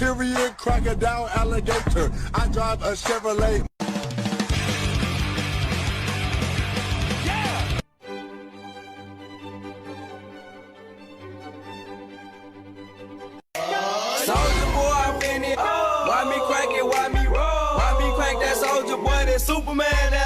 Tyrion, crocodile, alligator. I drive a Chevrolet. Soldier boy, I'm in it. Why me crack it? Why me roll? Why me crack that soldier boy? That Superman.